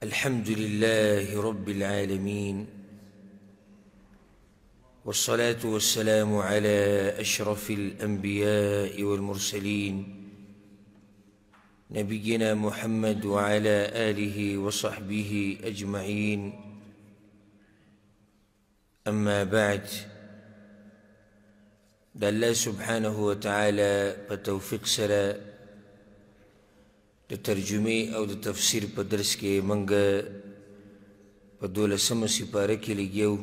الحمد لله رب العالمين، والصلاة والسلام على أشرف الأنبياء والمرسلين نبينا محمد وعلى آله وصحبه أجمعين. أما بعد، الله سبحانه وتعالى بتوفيق سره د ترجمه او د تفسیر په درس کې منګه په 12مه سپاره کې لګیو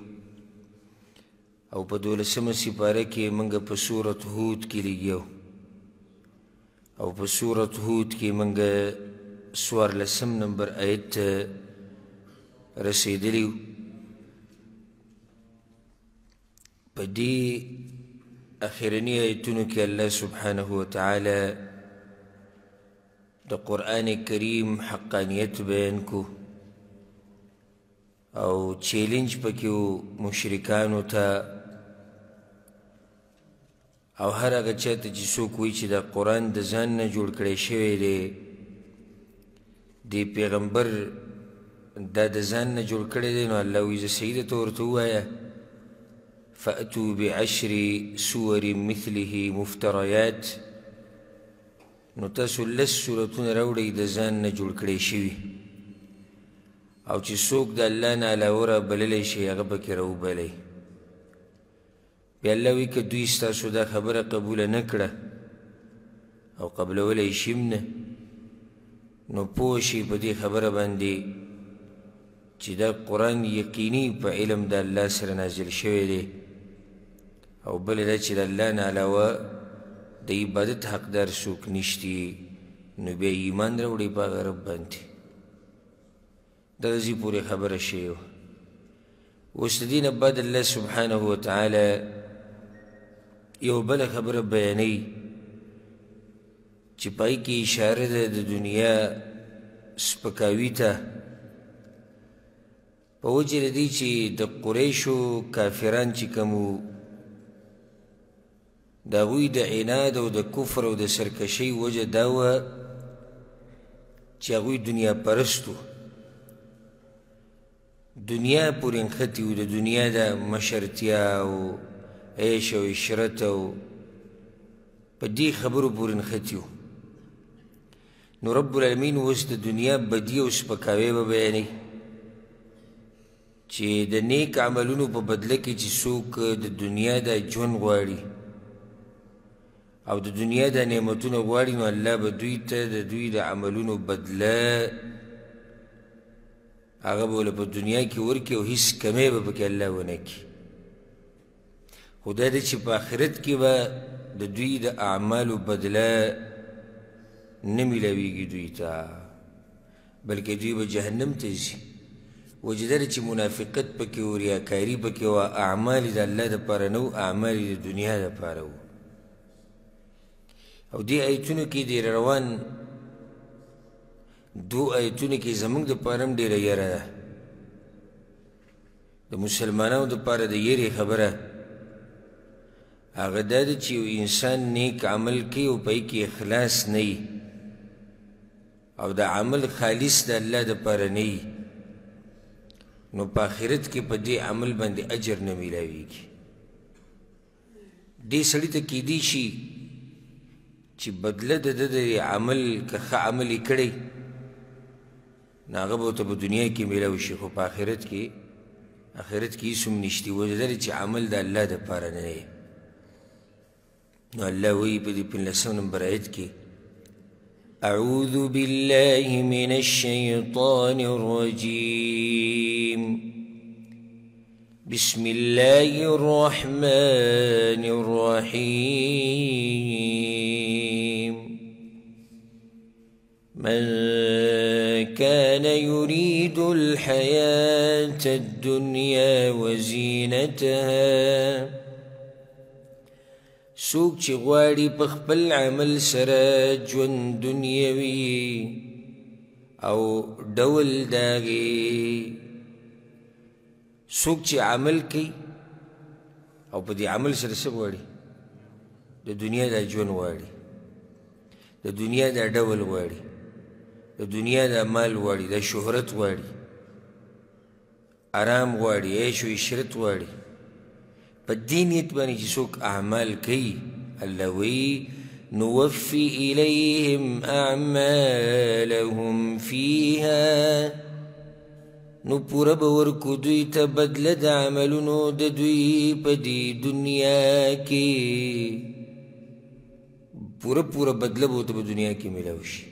او په 12مه سپاره کې منګه په سورۃ هود کې لګیو او په سورۃ هود کې منګه 14 نمبر آیت رسیدلی. په دې اخرنی آیتونو کې الله سبحانه وتعالى د قرآن کریم حقانیت بیان کو او چیلنج پکیو مشرکانو ته او هر هغه چاته چې څوک وایي چې دا قرآن د ځان نه جوړ کړی شوی دی، دې پیغمبر دا د ځان نه جوړ کړی دی، نو الله وایي زه صحیح درته ورته ووایه فأتوا بعشر سور مثله مفتریات، نو تاسو لس سورتونه راوړئ د ځان نه جوړ کړی شوي او چې څوک د الله نه علاوه رابللی شي هغه پکې راوبلئ. بیا الله وایي که دوی ستاسو دا خبره قبوله نه کړه او قبلولی شي هم نه، نو پوه شئ په دې خبره باندې چې دا قرآن یقیني په علم د الله سره نازل شوی دی او بله دا چې د الله نه علاوه د عبادت حقدار څوک نشتی، نو بیا ایمان راوړئ په هغه رب باندې. دغه ځای پورې خبره شوې وه. اوس د دې نه بعد الله سبحانه وتعالی یو بله خبره بیانوي چې پای کې اشاره ده د دنیا سپکاوي ته په وجې د دې چې د قریشو کافران چې کوم د هغوی د عناد او د کفر او د سرکشۍ وجه دا وه چې هغوی دنیا پرست وو، دنیا پورې نښتي وو، د دنیا د مشرتیا او عیش او عشرت او په دې خبرو پورې نښتي وو. نو رب العالمین اوس د دنیا بدي او سپکاوی به بیانوي چې د نیک عملونو په بدله کې چې څوک د دنیا د ژوند غواړي او د دنیا د نعمتونو غواړي، نو الله به دوی ته د دوی د عملونو بدله هغه به په دنیا کې ورکړي او هیڅ کمی به پکې الله ونه کړي. خو دا دی چې په آخرت کې به د دوی د اعمالو بدله نه میلاویږي دوی ته، بلکې دوی به جهنم ته ځي. وجه دا دی چې منافقت پکې و، ریاکاري پکې وه، اعمال یې د الله دپاره نه وو، اعمال یې د دنیا دپاره وو. او دې آیتونو کې ډېره روان دو آیتونو کې زموږ دپاره هم ډېره یره ده، د مسلمانانو دپاره د یرې خبره هغه دا ده چې یو انسان نیک عمل کوي او په یې کې اخلاص نه وي او د عمل خالص د الله دپاره نه وي، نو په آخرت کې په دې عمل باندې اجر نه میلاویږي. دې سړي ته کیدی شي چې بدله د ده د عمل که ښه عمل یې کړی نو هغه به ورته په دنیا کې میلاو شي، خو په آخرت کې هېڅ هم نشتي. وجه دا دی چې عمل د الله دپاره نه دی. نو الله وایي په دې 15 نمبر آیت کې اعوذ بالله من الشیطان الرجیم بسم الله الرحمن الرحیم من كان يريد الحياة الدنيا وزينتها، څوک چې غواړي په خپل عمل سره ژوند دنیوي او ډول د هغې، څوک چې عمل کوي او په دې عمل سره څه غواړي؟ د دنیا دا ژوند غواړي، د دنیا دا ډول غواړي، د دنیا دا مال غواړي، دا شهرت غواړي، آرام غواړي، عیش و عشرت غواړي. په دې نیت باندې چې څوک اعمال کوي، الله وایي نوفي إلیهم اعمالهم فیها، نو پوره به ورکو دوی ته بدله د عملونو د دوی په دې دنیا کې. پوره بدله به ورته په دنیا کې میلاو شي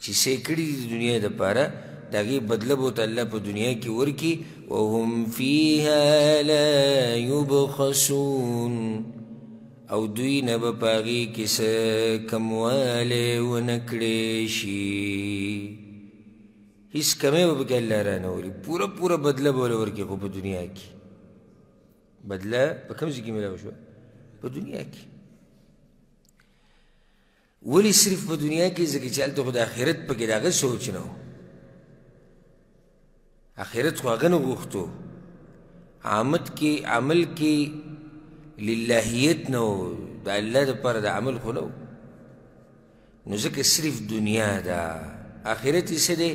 چې څه یې کړي دي د دنیا دپاره، د هغې بدله به ورته الله په دنیا کې ورکړي. وهم فیها لا یبخسون، او دوی نه به په هغې کې څه کموالی ونه کړی شي، هیڅ کمی به پکې الله رانهولي. پوره بدله به وله ورکړي، خو په دنیا کې بدله په کوم ځای کې میلاو شوه؟ په دنیا کې. ولې صرف په دنیا کې؟ ځکه چې هلته خو د آخرت پکې د هغه سوچ نه و، آخرت خو هغه نه غوښتو، عمل کې للهیت نه و، د الله دپاره د عمل خو نه و، نو ځکه صرف دنیا ده. آخرت یې څه دی؟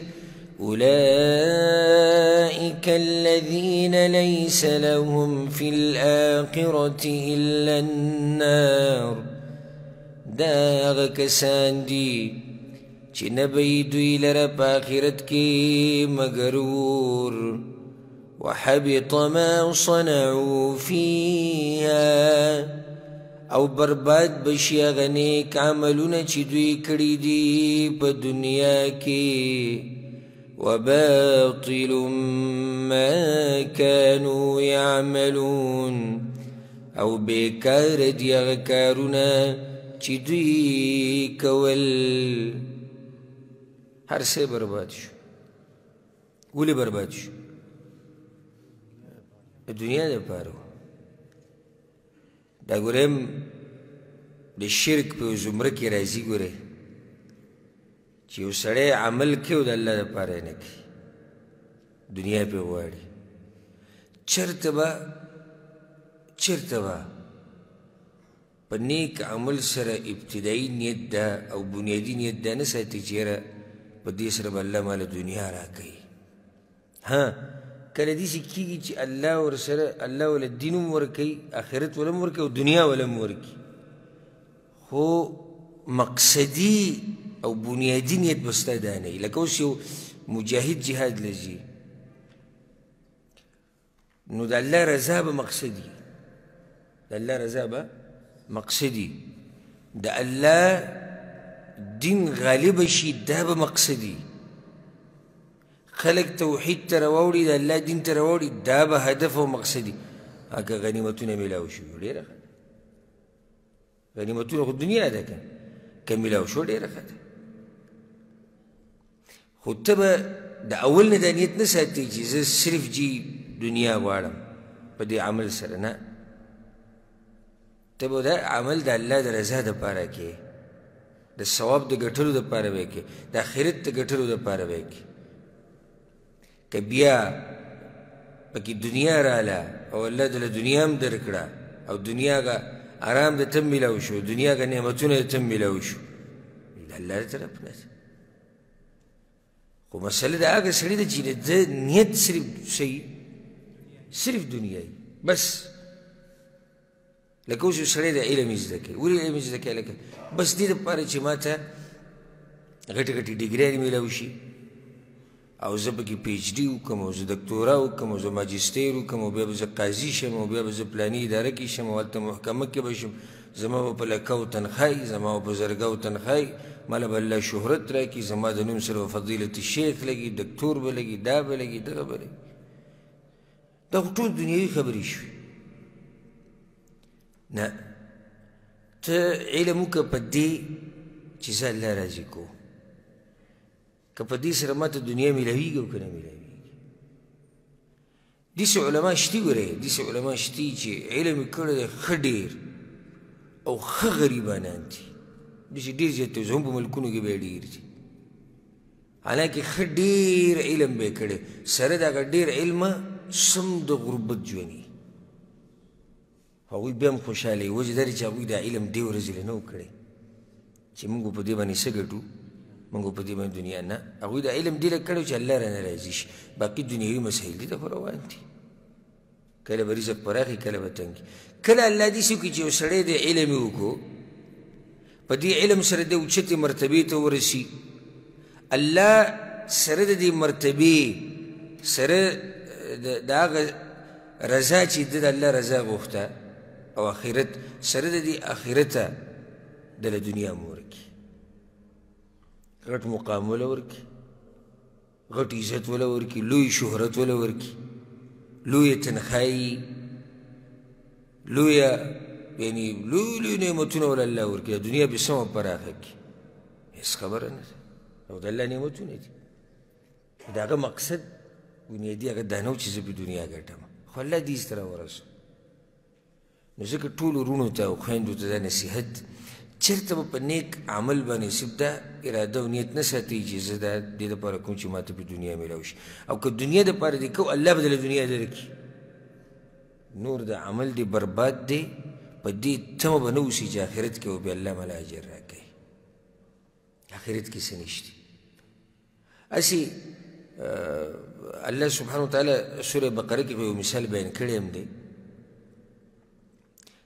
أولئك الذين ليس لهم في الآخرة إلا النار، دا هغه کسان دي چې نه به یې دوی لره په آخرت کې مګر اور. وحبط ما صنعوا فيها، او برباد بشي هغه نیک عملونه چې دوی کړي دي په دنیا کې. وباطل ما كانوا يعملون، او بیکار دي هغه کارونه چې دوی کول. هر څه برباد شو. ولې برباد شو؟ د دنیا دپاره. دا ګورم د شرک په زمره کې راځي. ګوره چې یو سړی عمل کوي او د الله دپاره یې نه کوي، دنیا پې غواړي، چېرته به په نیک عمل سره ابتدایي نیت ده او بنیادي نیت ده نه ساتي چې یاره په دې سره به الله ماله دنیا راکوي. ها کله داسې کېږي چې الله ورسره الله وله دین هم ورکوي، آخرت وله هم ورکوي او دنیا وله هم ورکوي، خو مقصدي او بنیادي نیت به ستا دا نه وي. لکه اوس یو مجاهد جهاد له ځي، نو د الله رضا به مقصدي، د الله رضا به مقصدي، د الله دین غالبه شي دا به مقصدي، خلق توحید ته راوړي، د الله دین ته راوړي، دا به هدف او مقصدي. که غنیمتونه میلاو شو ډېره ښه ده، غنیمتونه خو دنیا ده که میلاو شو ډېره ښه ده. خو ته به د اول نه دا نیت نه ساتي چې زه صرف جي دنیا غواړم په دې عمل سره، نه، ته به دا عمل د الله د رضا دپاره کې، د ثواب د ګټلو دپاره به یې کې، د آخرت د ګټلو دپاره به یې کې. که بیا پکې دنیا راله او الله دله دنیا هم درکړه او دنیا که آرام د ته میلاو شو، دنیا که نعمتونه د ته میلاو شو، د الله د طرف نه ده. خو مسله د هغه سړي ده چې د نیت صرف صحیح، صرف دنیایي بس. لکه اوس یو سړی د علم یې زده کوي. ولې علم یې زده کوي؟ لکه بس دې دپاره چې ما ته غټې ډګریانې میلاو شي او زه پکې پی ایچ ډي وکړم او زه دکتورا وکړم او زه ماجستیر وکړم او بیا به زه قاضي شم او بیا به زه پلاني اداره کې شم او هلته محکمه کې به شم، زما به په لکو تنخواهي، زما به په زرګو تنخواهي، ماله به الله شهرت راکړي، زما د نوم سره به فضیلت شیخ لګي، دکتور به لګي، دا به لګي، دغه به لګي. دا خو ټول دنیوي خبرې شوې. نه، ته علم وکړه په دې چې زه الله راضي کوم، که په دې سره ما ته دنیا میلاویږي او که نه میلاویږي. داسې علما شتي، ګورئ داسې علما شتي چې علم یې کړی دی ښه ډېر او ښه غریبانان دي، داسې ډېر زیات دي، هم په ملکونو کې به یې ډېر دي، حالانکې ښه ډېر علم به یې کړی، سره د هغه ډېر علمه سم د غربت ژوند یې، هغوی بیا هم خوشحاله وي. وجه دا دی چې هغوی دا علم دې ورځې له نه و کړی چې موږ په دې باندې څه ګټو، موږ په دې باندې دنیا نه هغوی دا علم دې له کړی چې الله رانه راضي شي باقي دنیوي مسایل دي ته خو روان دي کله به رزق پراخي کله به تنګي کله الله داسې وکړي چې یو سړی د علم یې وکړو په دې علم سره د اوچتې مرتبې ته ورسي الله سره د دې مرتبې سره د هغه رضا چې د الله رضا غوښته او آخرت سره د دې آخرته د له دنیا مو ورکړي غټ مقام وله ورکړي غټ عزت وله ورکړي لوی شهرت وله ورکړي لویه تنخواهي لویه یعنی لوی نعمتونه وله الله ورکړي د دنیا به سمه پراخه کړي هېڅ خبره نه ده او د الله نعمتونه دي د هغه مقصد بنیادي هغه دا نه و چې زه په دنیا ګټم خو الله دې سره ورسو نو ځکه ټولو وروڼو ته او خویندو ته دا نصیحت چېرته به په نیک عمل باندې صرف دا اراده او نیت نه ساتئ چې زه دا دې دپاره کوم چې ماته په دنیا میلاو شي او که دنیا دپاره دې کوو الله به دله دنیا درکړي نور د عمل دې برباد دی په دې تمه به نه اوسي چې آخرت کې به بیا الله مله اجر راکوي آخرت کې څه نشته هسې الله سبحانه وتعالی سوره بقره کې یو مثال بیان کړی هم دی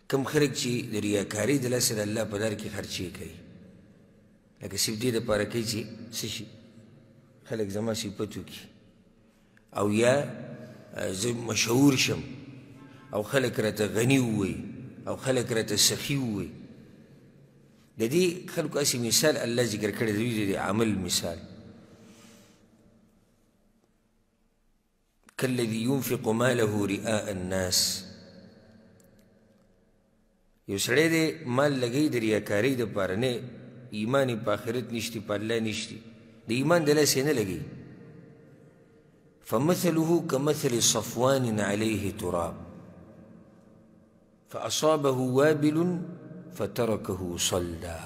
کم خلک چې د ریاکارۍ د لاسه د الله په لار کې خرچې کوي لکه صرف دې دپاره کوي چې څه شي خلک زما صفت وکړي او یا زه مشهور شم او خلک راته غني ووایي او خلک راته سخي ووایي د دې خلکو هسې مثال الله ذکر کړی دی د عمل مثال كالذي ينفق ماله رئاء الناس یو سړی دی مال لګوي د ریاکارۍ دپاره نه ایمان یې په آخرت نشتي په الله نشتي د ایمان د لاسې نه لګوي فمثله كمثل صفوان عليه تراب فأصابه وابل فتركه صلدا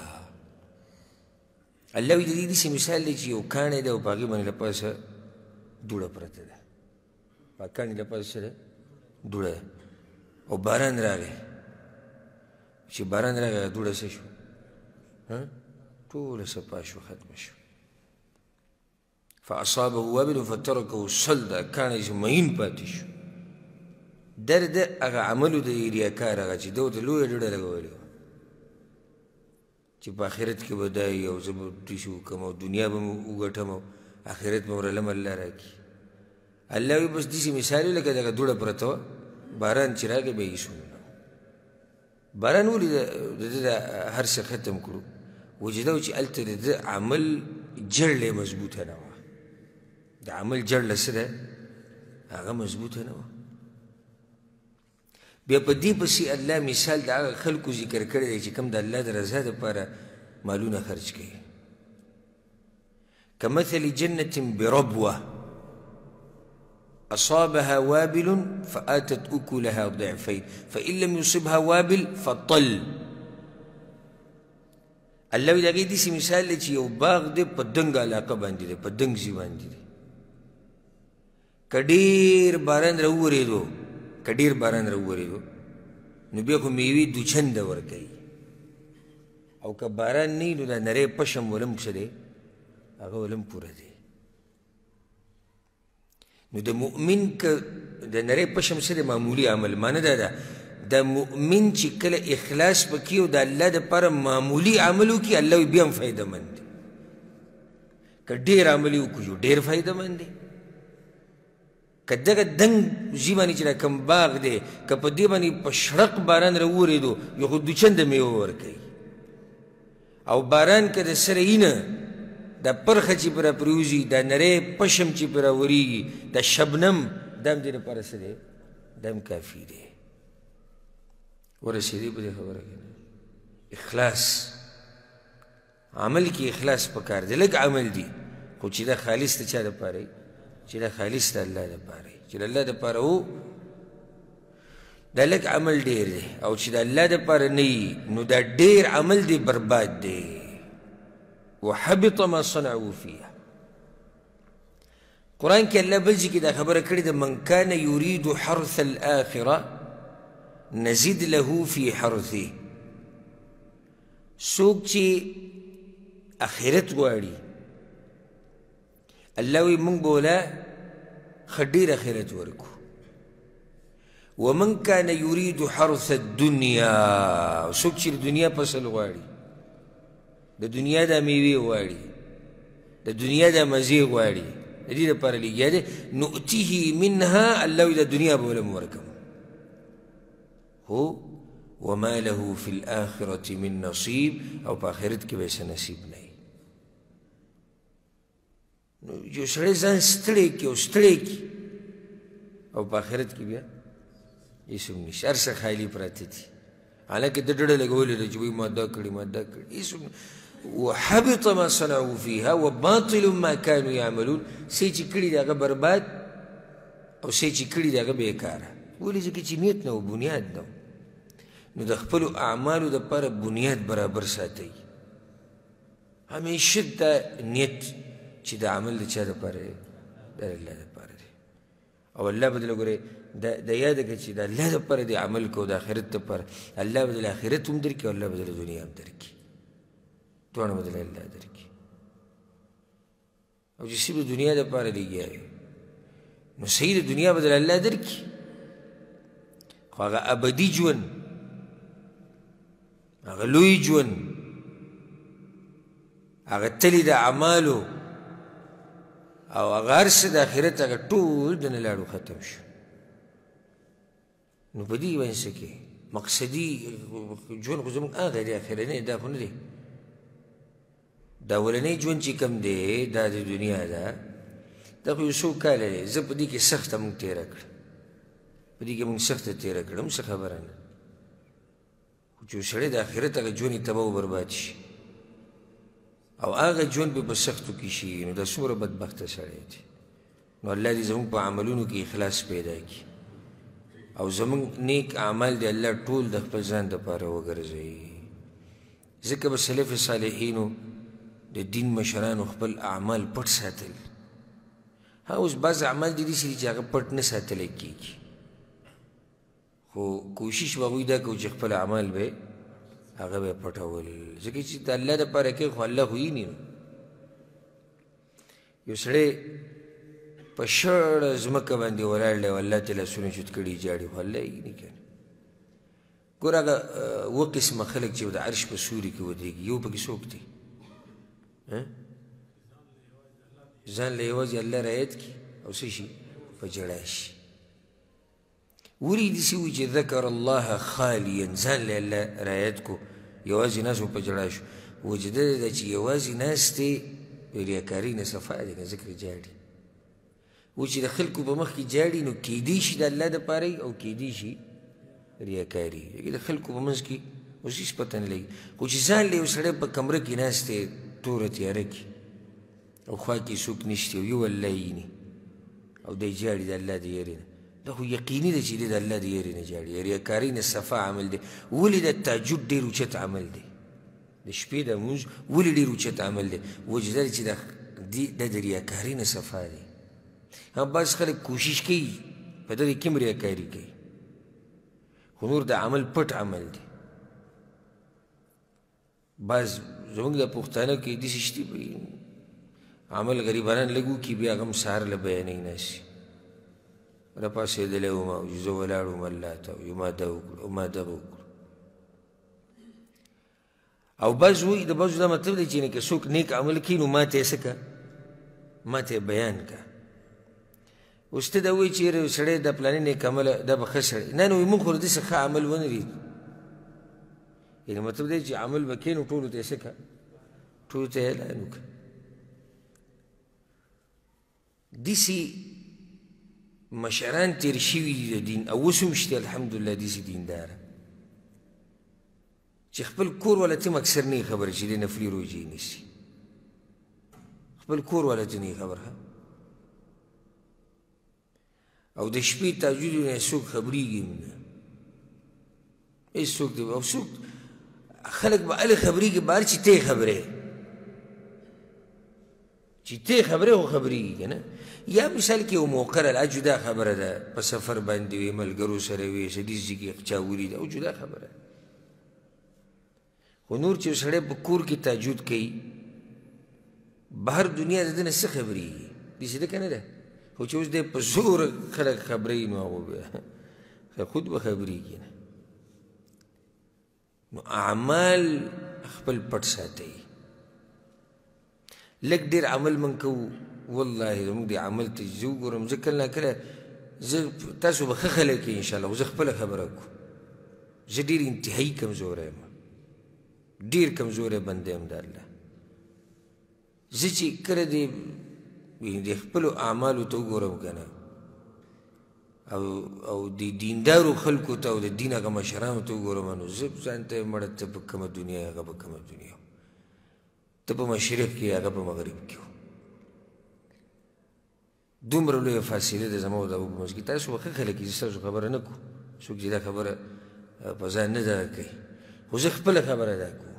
الله وی د دې داسې مثال دی چې یو کاڼی دی او په هغې باندې له پاسه دوړه پرته ده په کاڼي له پاسه څه ده دوړه ده او باران راغی چې باران راغی هغه دوړه څه شوه ټوله صفا شوه ختمه شوه فاصابه وابل فترکه صلدا کاڼی چې مین پاتې شو در د هغه عملو د ریاکار هغه چې ده ورته لویه ډډه لګولې وه چې په آخرت کې به دا یو زه به ډیش وکړم او دنیا به مې وګټم او آخرت به ورلم الله راکړي الله وی بس داسې مثال لکه دغه دوړه پرته وه باران چې راغی به یې شونه باران ولې د ده هر څه ختم کړو وجه دا و چې هلته د ده عمل جړله مضبوطه نه وه د عمل جړله څه ده هغه مضبوطه نه وه بیا په دې پسې الله مثال د هغه خلکو ذکر کړی دی چې کوم د الله د رضا دپاره مالونه خرج کوي کمثل جنة بربوة أصابها وابل فآتت أكلها ضعفين فإن لم يصبها وابل فطل الله وی د هغې داسې مثال دی چې یو باغ دی په دنګ علاقه باندې دی په دنګ ځای باندې دی که ډېر باران راوورېدو که ډېر باران راوورېدو نو بیا خو میوې دوچنده ورکوي او که باران نه وي نو دا نری پشم ولم څه دی هغه ولم پوره دی نو د مؤمن که د نری پشم څه دی معمولي عمل معنی دا ده د مؤمن چې کله اخلاص پکې او د الله دپاره معمولي عمل وکړي الله وي بیا هم فایده مند دی که ډېر عمل یې وکړو ډېر فایده مند دی که دغه دنګ ځای باندې چې دا کوم باغ دی که په دې باندې په شړق باران راوورېدو یو خو دوچنده میوه ورکوي او باران که د سره یي نه دا پرخه چې پرې پرېوځي دا نری پشم چې پرې راورېږي دا شبنم دا هم دې لپاره څه دی دا هم کافي دی ورسېدې په دې خبره کې اخلاص عمل کې اخلاص پکار دی لږ عمل دی خو چې دا خالص د چا دپاره وي چې دا خالص د الله دپاره وي چې د الله دپاره و دا لږ عمل ډېر دی او چې د الله دپاره نه وي نو دا ډېر عمل دی برباد دی وحبط ما صنعوا فيها قرآن کې الله بل ځای کې دا خبره کړې ده من کان یرید حرث الآخرة نزد له فی حرثه څوک چې آخرت غواړي الله وی مونږ به وله ښه ډېر اخرت ورکو ومن كان يريد حرث الدنيا څوک چې د دنیا فصل غواړي د دنیا دا میوې غواړي د دنیا دا مزې غواړي د دې دپاره لګیا دی نؤتیه منها الله وی د دنیا به ولم ورکم هو وما له في الآخرة من نصيب او په آخرت کې به څه نصیب نه وي یو سړی ځان ستړی کړي او ستړی کړي او په آخرت کې بیا هېڅ هم نشته هر څه خیالي پراته دي حالانکې د ډډه لګولې ده چې وایي ما دا کړي ما دا کړي هېڅ هم وحبط ما صنعوا فيها وباطل ما كانوا يعملون څه چې کړي دي هغه برباد او څه چې کړي دي هغه بېکاره ولې ځکه چې نیت نه و بنیاد نه و نو د خپلو اعمالو دپاره بنیاد برابر ساتئ همیشه دا نیت چې د عمل د چا دپاره دی د الله دپاره دی او الله به دله ګورې دا یاده کړه چې د الله دپاره دی عمل کو د آخرت دپاره الله به دله آخرت هم درکړي او الله به دله دنیا هم درکړي دواړه به دله الله درکړي او چې صرف د دنیا دپاره لګیا وي نو صحیح د دنیا به دله الله درکړي خو هغه ابدي ژوند هغه لوی ژوند هغه تلي د اعمالو او هغه هر څه د آخرت هغه ټول دنه لاړو ختم شو نو په دې باندې څه کې مقصدي ژوند خو زموږ هغه دی اخرنی دا خو نه دی دا اولنی ژوند چې کوم دی دا د دنیا ده دا خو یو څو کاله دی زه په دې کې سخته مونږ تېره کړه په دې کې مونږ سخته تېره کړه هم څه خبره نه خو چې یو سړی د آخرت هغه ژوند یې تباه و برباد شي او هغه ژوند به په سختو کې شي نو دا څومره بدبخته سړی دی نو الله دې زموږ په عملونو کې اخلاص پیدا کړي او زموږ نیک اعمال دی الله ټول د خپل ځان دپاره وګرځوي ځکه به سلف صالحینو د دین مشرانو خپل اعمال پټ ساتل ها اوس بعض اعمال دي داسې دي چې هغه پټ نه ساتلی کېږي خو کوشش به هغوی دا کوي چې خپل اعمال به هغه به پټول ځکه چې د الله دپاره کوي خو الله خو ویني نو یو سړی په شړه ځمکه باندې ولاړ دی او الله ته لاسونه چوت کړي جاړي خو الله یې ویني که نه ګوره هغه اووه قسمه خلک چې د عرش په سوري کې ودرېږي یو پکې څوک دی ځان له یوازې الله رعایت کړي او څه شي په ژړا شي ولې داسې وي چې ذکر الله خالیا ځان له الله رعایت کو یوازې ناست و په ژړا شو وجه د ده چې یوازې ناست دی ریاکاري نه صفا دی که ذکر جاړي و چې د خلکو په مخ کې جاړي نو کیدی شي د الله دپاره او کیدی شي ریاکاري د خلکو په منځ کې اوس هېڅ پته نه لګي خو چې ځان له یو سړی په کمره کې ناست دی توره تیاره کې او خوا کې څوک نشته او یو الله ییني او دی جاړي د الله د یېرې نه دا خو یقیني ده چې دی د الله د یېرې نه جاړي ریاکاري نه صفا عمل دی ولې د تهجد ډېر اوچت عمل دی د شپې د لمونځ ولې ډېر اوچت عمل دی وجه دا چې دا د ریاکاري نه صفا دی هم بعض خلک کوشش کوي په دغې کې هم ریاکاري کوي خو نور د عمل پټ عمل دی بعض زموږ د پښتانه کې داسې شته عمل غریبانان لږ وکړي بیا هغه هم سهار له بیانوي ناستي راپاڅېدلی وم او زه ولاړ وم الله ته او ما دا وکړو او ما دغه وکړو او بعض وایي د بعضو دا مطلب دی چې که څوک نیک عمل کوي نو ما ته یې څه که ما ته یې بیان که اوس ته دا وایي چې یاره سړی دا پلاني نیک عمله دا به ښه سړی نه نو موږ خو داسې ښه عمل ونه لید یعنې مطلب دی چې عمل به کوې نو ټولو ته یې څه که ټولو ته یې اعلان وکړه داسې مشران تیر شوي دي د دین او اوس هم شته الحمدلله داسې دینداره چې خپل کور والا ته هم اکثر نه یې خبره چې دی نفلي روژې نیسي خپل کور والا ته نه یې خبره او د شپې تهجد نه څوک خبرېږي هم نه هېڅ څوک دی او څوک خلک به هلې خبرېږي بهر چې ته یې خبرې چې ته یې خبرې خو خبرېږي که نه یا مثال کې یو موقره لا جدا خبره ده په سفر باندې وي ملګرو سره وي سدیس ځای کې چا ولید او جدا خبره خو نور چې سړی په کور کې تهجد کوي بهر دنیا د ده نه څه خبرېږي داسې ده که نه ده خو چې اوس دی په زوره خلک خبروي نو هغو بیا خود به خبرېږي نه نو اعمال خپل پټ ساتئ لږ ډېر عمل من کوو والله زموږ د عمل ته زه وګورم زه کله ناکله زه تاسو به ښه خلک یې انشاءالله خو زه خپله خبره کوم زه ډېر انتهایي کمزوری یم ډېر کمزوری بنده یم د الله زه چې کله د خپلو اعمالو ته وګورم که نه او د دیندارو خلکو ته او د دین هغه مشرانو ته وګورم نو زه ځان ته مړه ته په کومه دنیا هغه په کومه دنیا ته په مشرق کې هغه په مغرب کې دومره لویه فاصله ده زما او د هغو په منځ کې تاسو به ښه خلک یې زه ستاسو خبره نه کوم څوک چې دا خبره په ځان نه دغه کوي خو زه خپله خبره دا کوم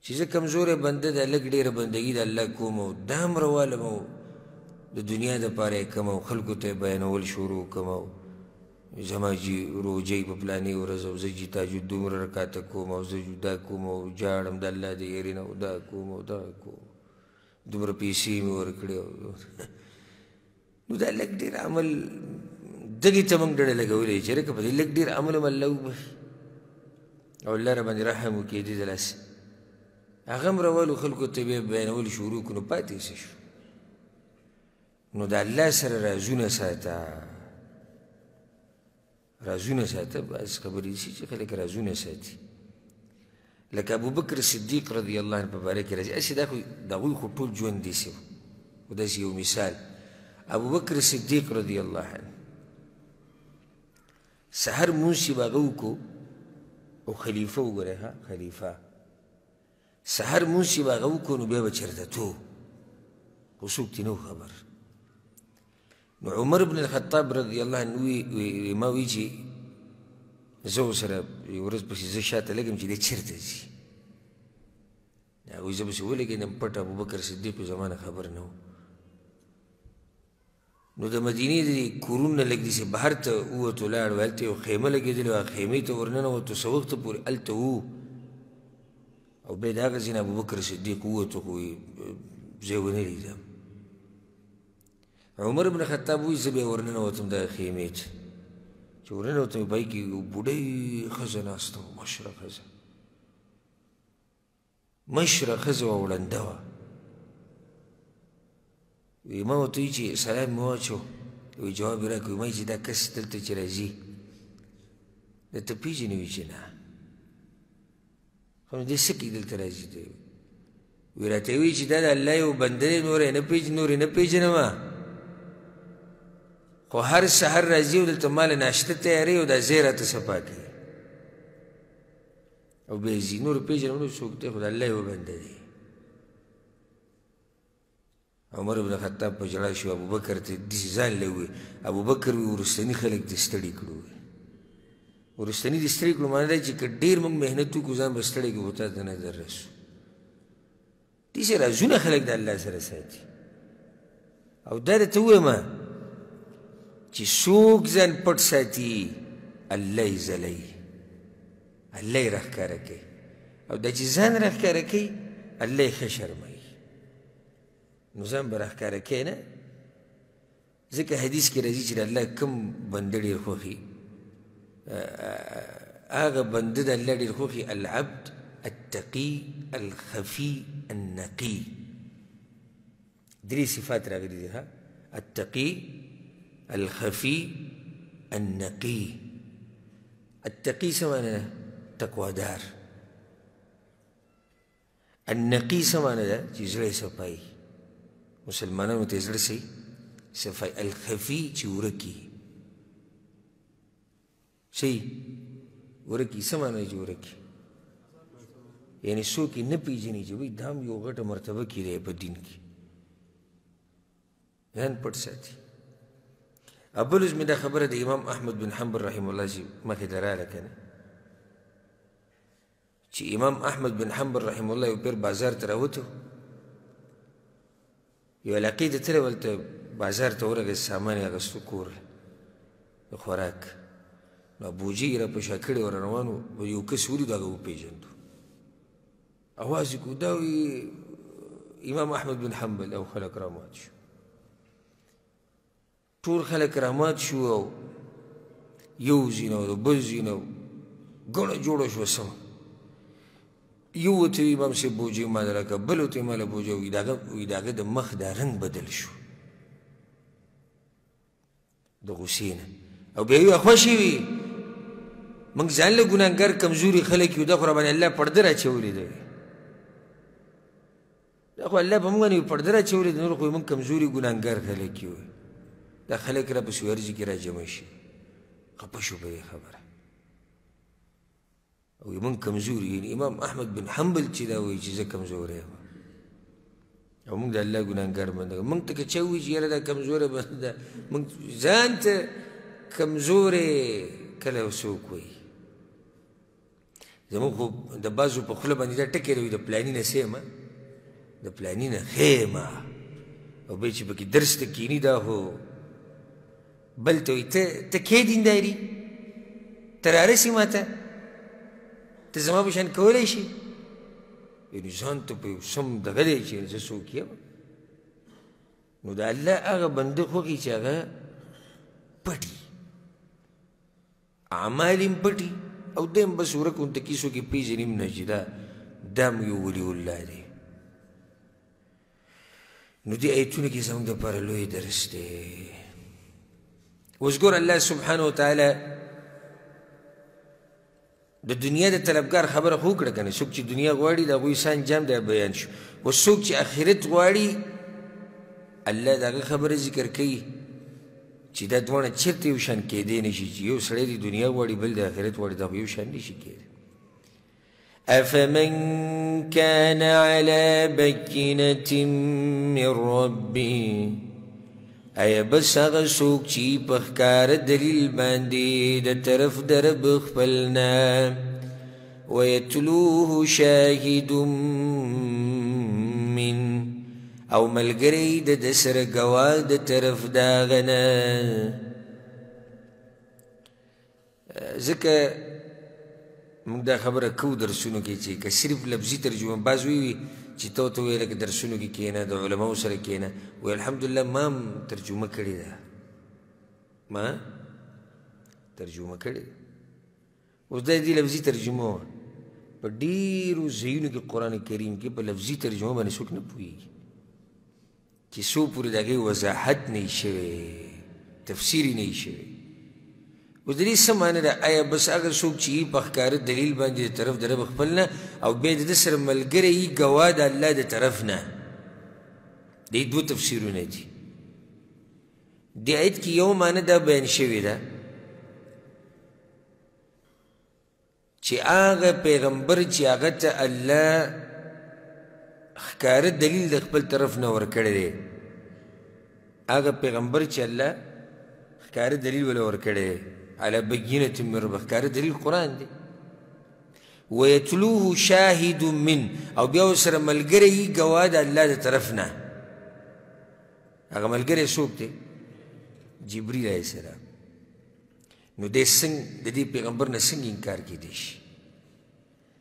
چې زه کمزوری بنده ده لږ ډېره بندګي د الله کوم او دا هم روالم او د دنیا دپاره یې کوم او خلکو ته یې بیانول شروع کوم او زما چې روژې په پلانې ورځ او زه چې تهجد دومره رکاته کوم او زه دا کوم او جاړم د الله د یېرې نه او دا کوم او دا کوم دومره پیسې مې ورکړې نو دا لږ ډېر عمل دغې ته موږ ډډه لګولی چې رکه په دې لږ ډېر عمل هم الله وبخي او الله را باندې رحم وکړي دې د لاسه هغه هم راولو خلکو ته بیا بیانول شروع کړو نو پاتې څه شو نو د الله سره رازونه ساته رازونه ساته بعض خبرې دي چې خلک رازونه ساتي لکه ابوبکر صدیق رضی الله عنه په باره کې راځي هسې د هغوی خو ټول ژوند داسې و خو داسې یو مثال ابوبکر صدیق رضی الله عنه سحر مونځ چې به هغه وکړو او خلیفه وګورئ ها خلیفه سحر مونځ چې به هغه وکړو نو بیا به چېرته تو خو څوک ترې نه و خبر نو عمر بن الخطاب رضی الله عنه ما وی چې زه ورسره یوه ورځ پسې زه شاته لګم چې دی چېرته ځي هغوی زه پسې ولګېدم پټ ابوبکر صدیق په زمانه خبر نه و نو د مدینې د کورونه لږ داسې بهر ته ووتو لاړ و هلته یو خیمه لګېدلې وه خیمې ته ورننوتو څه وخته پورې هلته وو او بیا د هغه ځای نه ابوبکر صدیق ووتو خو ځای ونه لیدم عمر بن خطاب وایي زه بیا ورننوتم دغه خیمې ته چې ورننوتم په هغې کې یو بوډۍ ښځه ناسته وه مشره ښځه مشره ښځه وه وړنده وه وی ما ورته وایي چې سلام مې واچو وی جواب یې راکړ ما چې دا کس دلته چې راځي دا ته پېژنې وي چې نه خو نو دې څه کوي دلته راځي دی وی راته یې وایي چې دا د الله یو بنده دی نور یې نه پېژنم خو هر سحر راځي او دلته ماله ناشته تیاروي او دا ځای راته صفا کوي او بیا ځي نور پېژنم نو څوک دی خو د الله یو بنده دی عمر بن خطاب په ژړا شو ابوبکر ته داسې ځان له ووایي ابوبکر وی وروستني خلک دې ستړي کړو وروستني دې ستړي کړو معنی دا چې که ډېر موږ محنت وکړو ځان به ستړی کړو خو تا ته نظر رسو داسې رازونه خلک د الله سره ساتي او دا درته ووایم چې څوک ځان پټ ساتي الله یې ځلوي الله یې راښکاره کوي او دا چې ځان راښکاره کوي الله یې ښه شرموي نو ځان به راښکاره کوې نه ځکه حدیث کې راځي چې د الله کوم بنده ډېر خوښي هغه بنده د الله ډېر خوښي العبد التقي الخفي النقي درې صفات راغلي دي ها التقي الخفي النقي التقي څه معنی ده تقوادار النقي څه معنی ده چې زړه یې صفایي مسلمانانو ته زړه صحیح صفایي الخفي چې ورکي صحیح ورکي څه معنی چې ورکي یعنې څوک یې نه پېژني چې وایي دا هم یو غټه مرتبه کې دی په دین کې ځان پټ ساتي ابلز مې دا خبره د امام احمد بن حنبل رحمه الله چې مخې ته راغله که نه چې امام احمد بن حنبل رحمه الله یو پیر بازار ته راوتو یو علاقې ته تللی ولته بازار ته ورغی سامان یې اخیستو کور د خوراک نو ابوجي یې را په شا کړی ور روان و یو کس ولید هغه وپېژندو اواز یې کړو دا وایي امام احمد بن حنبل او خلق رامات شو ټول خلک رامات شو او یو ځینه او بل ځینه ګڼه جوړه شوه سمه یو ورته امام صاحب بوجۍ ما دله که بل ورته ما له بوجه وي د هغه د مخ دا رنګ بدل شو د غوسې نه او بیا یې خوښې وي موږ ځان له ګناهګار کمزوري خلک یو دا خو راباندې الله پرده راچولی دی دا خو الله په موږ باندې پرده راچولی دی نور خو موږ کمزوري ګناهګار خلک یو دا خلک راپسې ورځي کې راجمع شي خفه شو په دې خبره او موږ کمزوري یعنې امام احمد بن حنبل چې دا وایي چې زه کمزوری یم او موږ د الله ګناهګار بنده موږ ته که چا ووایي چې یاره دا کمزوری بنده موږ ځان ته کمزوری کله څوک وایي زموږ خو د بعضو په خوله باندې دا ټکې راوي د پلاني نه سیم د پلاني نه خیمه او بیا چې پکې درس ته کیني دا خو بل ته وایي ته کې دینداري ته رارسې ما ته ته زما په شان کولی شي یعنې ځان ته په یو سم دغه دی چې زه څوک یم نو د الله هغه بنده خوښي چې هغه پټي اعمال یې پټي او دی هم بس ورک ورته کیسو کې پېژني هم نه چې دا هم یو ولي الله دی نو دې ایتونو کې زموږ دپاره لوی درس دی اوس ګوره الله سبحانه وتعالی د دنیا د طلبګار خبره خو وکړه که نه څوک چې دنیا غواړي د هغوی څه انجام دی بیان شو اوس څوک چې آخرت غواړي الله د هغه خبره ذکر کوي چې دا دواړه چېرته یو شان کېدی نه شي چې یو سړی د دنیا غواړي بل د آخرت غواړي دا خو یو شان نه شي کېدی أفمن كان على بينة من ربه ایا بس هغه څوک چې په ښکاره دلیل باندې د طرف د رب خپل نه ویتلوه شاهد من او ملګری د ده سره ګواه د طرف د هغه نه ځکه موږ دا خبره کوو درسونو کې چې که صرف لفظي ترجمه بعض وي چې ته ورته ووایې لکه درسونو کې کښېنه د علماو سره کښېنه وایي الحمدلله ما هم ترجمه کړې ده ما ترجمه کړې ده اوس دا دې لفظي ترجمه وه په ډېرو ځایونو کې قرآن کریم کې په لفظي ترجمه باندې څوک نه پوهېږي چې څو پورې د هغې وضاحت نه وي شوی تفسیر یې نه وي شوی اوس د دې څه معنی ده آیا بس هغه څوک چې یي په ښکاره دلیل باندې د طرف د رب خپل نه او بیا د ده سره ملګری یي ګواه د الله د طرف نه دې دوه تفسیرونه دي دې آیت کې یو معنی دا بیان شوې ده چې هغه پیغمبر چې هغه ته الله ښکاره دلیل د خپل طرف نه ورکړی دی هغه پیغمبر چې الله ښکاره دلیل وله ورکړی دی على بينة من ربه ښکاره دلیل قرآن دی ویتلوه شاهد من او بیا ورسره ملګری یي ګواه د الله د طرف نه هغه ملګری څوک دی جبریل علیه السلام نو دی د دې پیغمبر نه څنګه انکار کیدی شي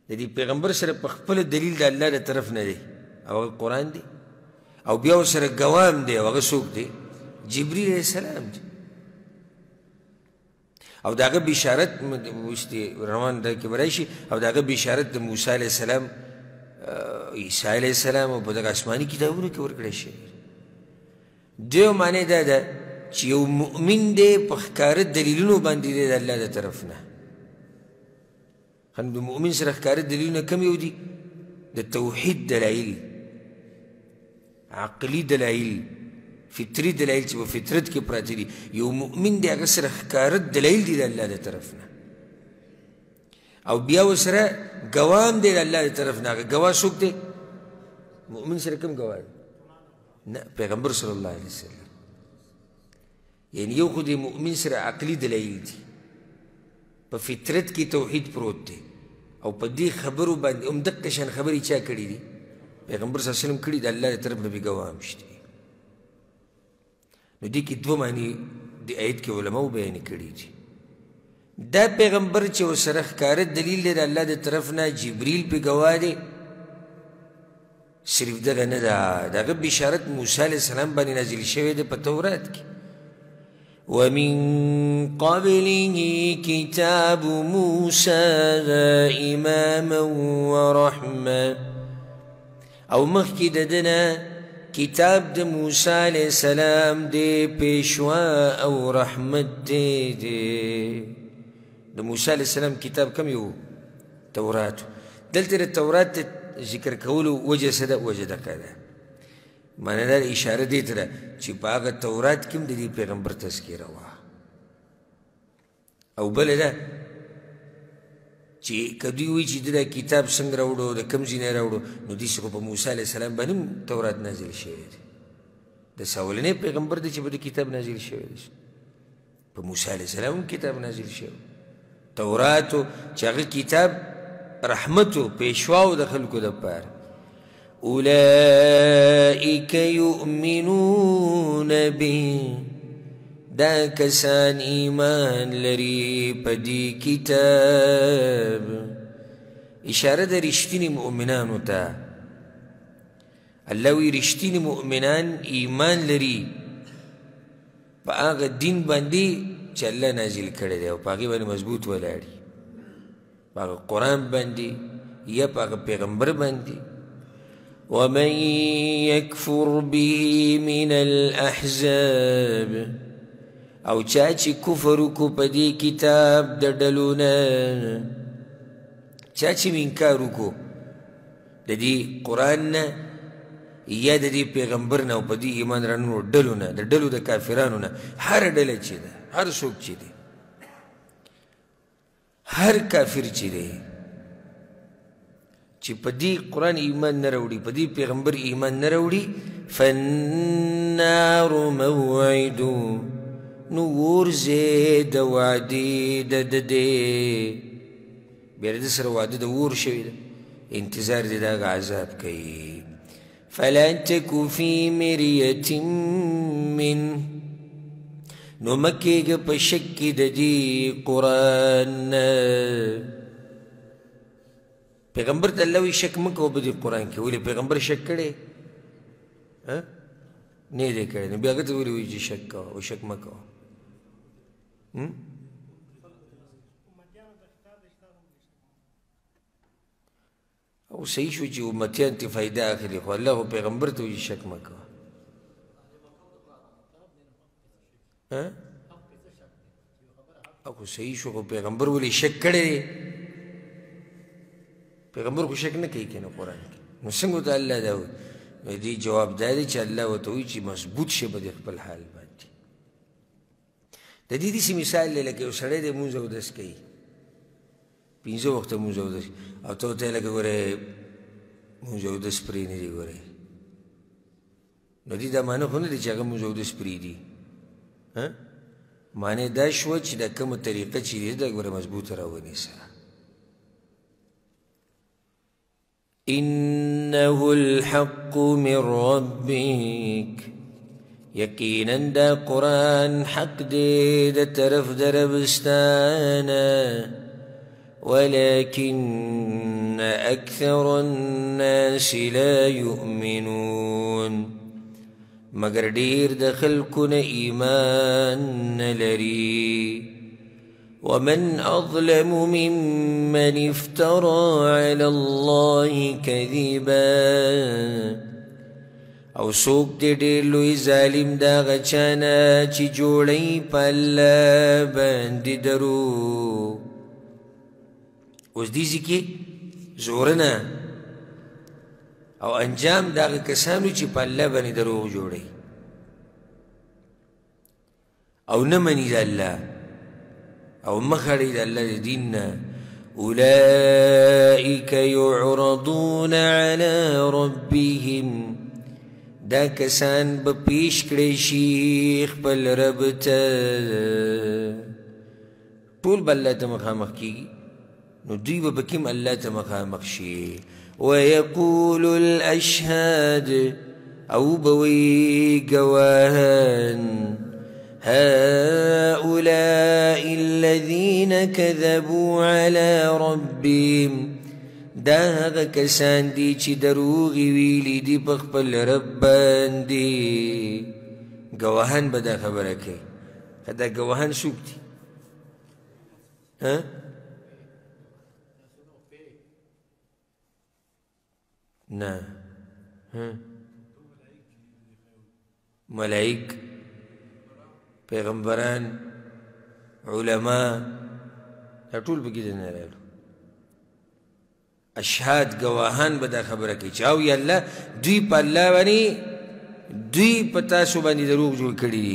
د دې پیغمبر سره په خپله دلیل د الله د طرف نه دی او هغه قرآن دی او بیا ورسره ګواه هم دی او هغه څوک دی جبریل علیه السلام دی او د هغه بشارت روان دا کې به راشي او د هغه بشارت د موسی علیه السلام عیسی علیه السلام او په دغه آسماني کتابونو کې ورکړی شوی دیو معنی دا ده چې یو مؤمن دی په ښکاره دلیلونو باندې دی د الله د طرف نه خو د مؤمن سره ښکاره دلیلونه کم یو دي د توحید دلایل عقلي دلایل فطري دلایل چې په فطرت کې پراته دي یو مؤمن دی هغه سره ښکاره دلایل دي د الله د طرف نه او بیا ورسره ګواه هم دی د الله د طرف نه هغه ګواه څوک دی مؤمن سره کوم ګواه دی نه پیغمبر صلی الله علیه وسلم یعنی یو خو د مؤمن سره عقلي دلایل دي په فطرت کې توحید پروت دی او په دې خبرو باندې همدقه شان خبرې چا کړي دي پیغمبر صلی الله علیه وسلم کړي د الله د طرف نه بې ګواه هم شته نو دې کې دوه معنی د آیت کې علماو بیان کړي دي دا پیغمبر چې ورسره ښکاره دلیل دی د الله د طرف نه جبریل پې ګواه دی صرف دغه نه ده د هغه بشارت موسی علیه السلام باندې نازل شوی دی په تورات کې ومن قبله كتاب موسى إماما ورحمة او مخکې د ده نه کتاب د موسی علیه السلام دی پیشوا او رحمت دی د موسی علیه السلام کتاب کم یو تورات دلته د تورات ذکر کولو وجه څه ده وجه دغه ده معنی دا اشاره دې ته ده چې په هغه تورات کې هم د دې پیغمبر تذکیره وه او بله ده چې که دوی وایي چې دا کتاب څنګه راوړو د کوم ځای نه راوړو نو داسې خو په موسی علیه السلام باندې هم تورات نازل شوی دی د اولنی پیغمبر دی چې په دې کتاب نازل شوی دی په موسی علیه السلام هم کتاب نازل شوی توراتو چې هغه کتاب رحمتو پیشواو د خلکو دپاره اولئک یؤمنون به دا کسان ایمان لري په دې کتاب اشاره د رښتیني مؤمنانو ته الله وی رښتیني مؤمنان ایمان لري په هغه دین باندې چې الله نازل کړی دی او په هغې باندې مضبوط ولاړ وي په هغه قرآن باندې یا په هغه پیغمبر باندې ومن یکفر به من الاحزاب او چا چې کفر وکړو په دې کتاب د ډلو نه چا چې انکار وکړو د دې قرآن نه یا د دې پیغمبر نه او په دې ایمان رانو ډلو نه د ډلو د کافرانو نه هر ډله چې ده هر څوک چې دی هر کافر چې دی چې په دې قرآن ایمان نه راوړي په دې پیغمبر ایمان نه راوړي فالنار موعدو نو اور ځای د وعدې د ده دی بیا د ده سره وعده د اور شوې ده انتظار دی د هغه عذاب کوي فلا تک فی مریة منه نو مه کېږه په شک کې د دې قرآن پیغمبر ته الله وایي شک مه کوه په دې قرآن کې ولې پیغمبر شک کړی نه دی کړی نو بیا هغه ته ولې وایي چې شک کوه او شک مه کوه او صحیح شو چې امتیان ته فایده اخلي خو الله خو پیغمبر ته وایي شک مه کوه او صحیح شو خو پیغمبر ولې شک کړی دی پیغمبر خو شک نه کوي که نه قرآن کې نو څنګه ورته الله دا وایي نو دې جواب دا دی چې الله ورته وایي چې مضبوط شي په دې خپل حال باندې د دې داسې مثال دی لکه یو سړی دی لمونځ اودس کوي 5 وخته لمونځ اودس او ته ورته لکه ګورې لمونځ اودس پرې نه دي ګورې نو دې دا معنی خو نه دی چې هغه لمونځ اودس پرېږدي معنی دا شوه چې دا کومه طریقه چې دی دا ګوره مضبوطه راونیسه انه الحق من ربک یقینا دا قرآن حق دی د طرف د ربستانه ولكن اکثر الناس لا یؤمنون مگر ډیر د خلکو نه ایمان نه لري ومن أظلم ممن افترى على الله كذبا او څوک دې ډېر لوی ظالم د هغه چا نه چې جوړوي په الله باندې درو اوس دې ځای کې زورنه او انجام د هغه کسانو چې په الله باندې دروغ جوړوي او نه مني د الله او مخړی د الله د دین نه اولئک یعرضون علی ربهم دا کسان به پیش کړی شي خپل رب ته ټول به الله ته مخامخ کېږي نو دوی به په کوم الله ته مخامخ شي ویقول الاشهاد او به وی ګواهان هؤلاء الذين كذبوا على ربهم دا هغه کسان دي چې دروغې ویلي دي په خپل رب باندې ګواهان به دا خبره کوي دا ګواهان څوک دي نه ملائک پیغمبران علما دا ټول پکې نه راغلو اشهاد ګواهان به دا خبره کوي چې او یا الله دوی په الله باندې دوی په تاسو باندې دروغ جوړ کړي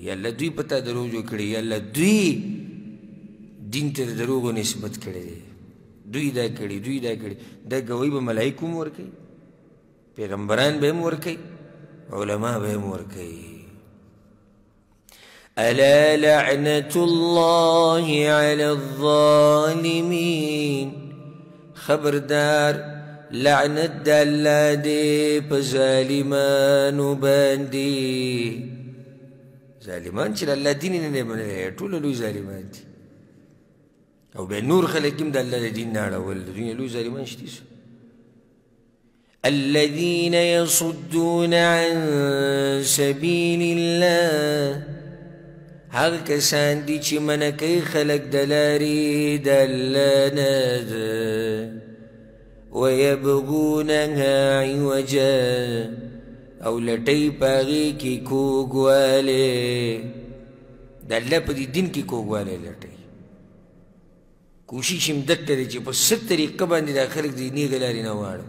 یا الله دوی په تا دروغ جوړ کړي یا الله دوی دین ته دروغو نسبت کړی دی دوی دا کړي دوی دا کړي دا ګواهي به ملایکو هم ورکوي پیغمبران به هم ورکوي علما به هم ورکوي ألا لعنة الله على الظالمين خبردار لعنت د الله دی په ظالمانو باندې ظالمان چې الله دین نه منلی ټول لوی ظالمان دي او بیا نور خلک هم د الله د دین نه اړول دوی لوی ظالمان شدي الذين يصدون عن سبيل الله هغه کسان دي چې منع کوي خلک د لارې د الله نه ده ويبغونها عوجا او لټوي په هغې کې کوږوالی د الله په دې دین کې کوږوالی لټوي کوشش یې دقه دی چې په څه طریقه باندې دا خلک د نیغې لارې نه واړو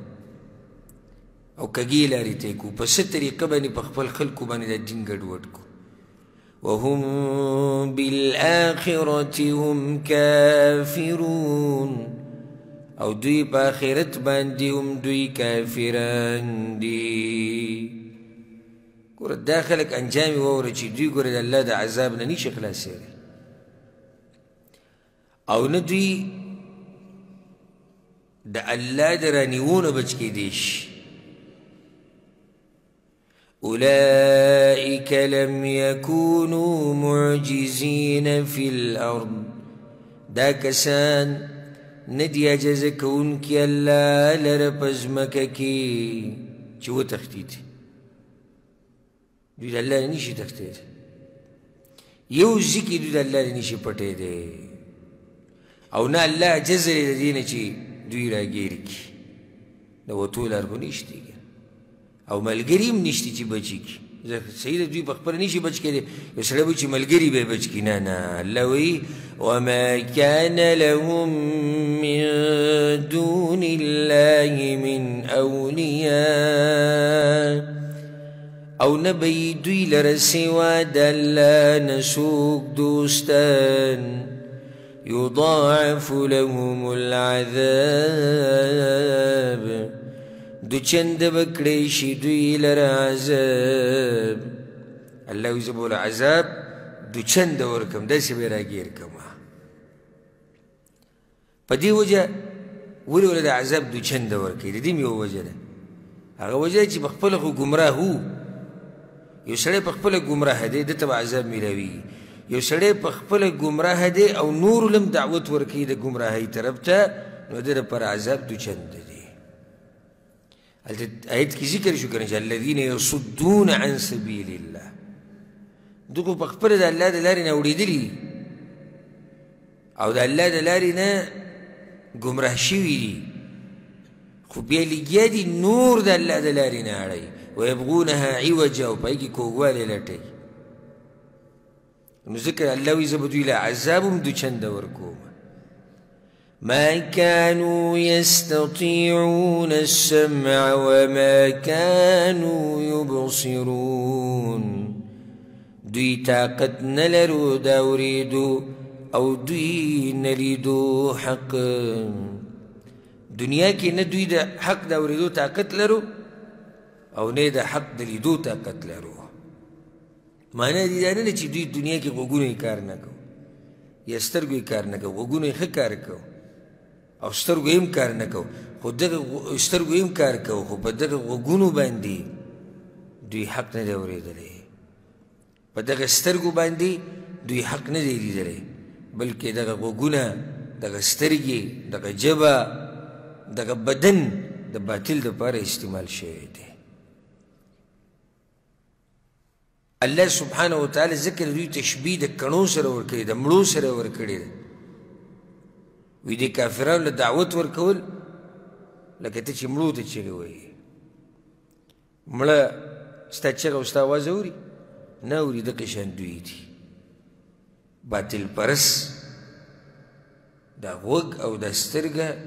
او کږې لارې ته یې کړو په څه طریقه باندې په خپل خلکو باندې دا دین ګډوډ کړو وهم بالآخرة هم كافرون او دوی په آخرت باندې هم دوی کافران دي ګوره دا خلک انجام یې واوره چې دوی ګوره د الله د عذاب نه نشي خلاصېدی او نه دوی د الله د رانیوونه بچ کیدی شي أولئك لم يكونوا معجزين في الأرض دا کسان ندی عجز کونکی اللہ لر پزمکه کی چې وتښتید دوی د الله نه نشي تښتېدی یو ځای کې دوی د الله نه نشي پټېدی او نه الله عجز لري د دې نه چې دوی راګیر کړي د وتو لار خو نشته او ملګري هم نشته چې بچي کړي صحیح ده دوی په خپله نشي بچ کړی یو سړی به چې ملګري به یې بچ کړي نه نه الله وایي وما كان لهم من دون الله من أولياء او نه به یې دوی لره سوا د الله نه څوک دوستان يضاعف لهم العذاب دو چند بکڑی شی دوی لر عذاب اللہ ویزا بولا عذاب دو چند ورکم دسی بیرا گیر کما پا دی وجہ ولی ولی دا عذاب دو چند ورکی دی دیم یو وجہ دا اگه وجہ چی بخپل خو گمراه ہو یو سڑے بخپل گمراه دی دتا با عذاب ملاوی یو سڑے بخپل گمراه دی او نور لم دعوت ورکی دا گمراهی طرف تا نو در پر عذاب دو چند دی آیت کی ذکر شو کرنے الذین یصدون عن سبیل اللہ دکو پخپل دا اللہ دا لاری نا اوڑیدلی او دا اللہ دا لاری نا گمراه شوی دی خو بیا لگیا دی نور دا اللہ دا لاری نا آڑی ویبغونها عوجا و پایی کی کوگوالی لٹی نو ذکر اللہ ویزا بدوی لعذابم دو چند ورکوم ما كانوا يستطيعون السمع وما كانوا يبصرون دوی طاقت نلرو داوریدو او دوی نلیدو حق دنیا کی نه دوی دا حق داوریدو طاقت لرو او نه دا حق دلیدو طاقت لرو معنی دی دا نه چې دوی دنیا کی غوږونه کار نه کو یا سترګو کار نه کو غوږونه ښه کار کو او سترګو هم کار نه کو خو دغه سترګو هم کار کو خو په دغه غوږونو باندې دوی حق نه دی اورېدلی په دغه سترګو باندې دوی حق نه دی لیدلی بلکې دغه غوږونه دغه سترګې دغه ژبه دغه بدن د باطل دپاره استعمال شوی دی. الله سبحانه وتعالی ذکر دوی تشبیه د کڼو سره ورکړې ده، مړو سره ورکړې ده. وی دې کافرانو له دعوت ورکول لکه ته چې مړو ته چغې وایې. مړه ستا چغه او ستا اواز اوري؟ نه اوري. دغه شان دوی دي باطل پرست. دا غوږ او دا سترګه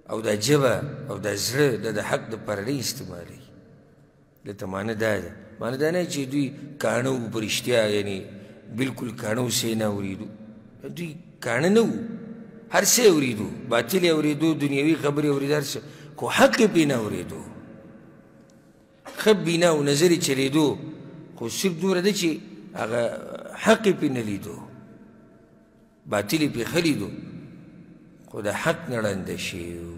او دا ژبه او دا زړه دا د حق دپاره نه استعمالوي. دلته معنی دا ده، معنی دا نه چې دوی کاڼه وو په رښتیا، یعنې بلکل کاڼه اوسې نه اورېدو. دوی کاڼه نه وو، هر څه یې اورېدو، باطل یې اورېدو، دنیوي خبرې یې اورېدو، هر څه، خو حق یې پرې نه اورېدو. ښه بینا او نظر یې چلېدو، خو صرف دومره ده چې هغه حق یې پرې نه لیدو، باطل یې پرې ښه لیدو، خو د حق نه ړنده شوي.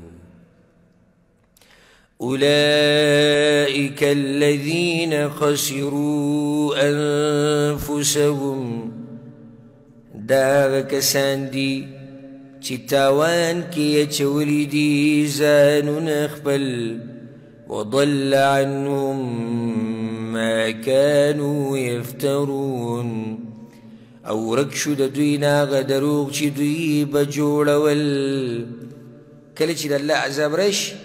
أولئك الذين خسروا أنفسهم، دا هغه کسان دي چې تاوان کې اچولی دي ځانونه خپل. وضل عنهم ما كانوا يفترون، او ورک شو د دوی نه هغه دروغ چې دوی به جوړول. کله چې د الله عذاب راشي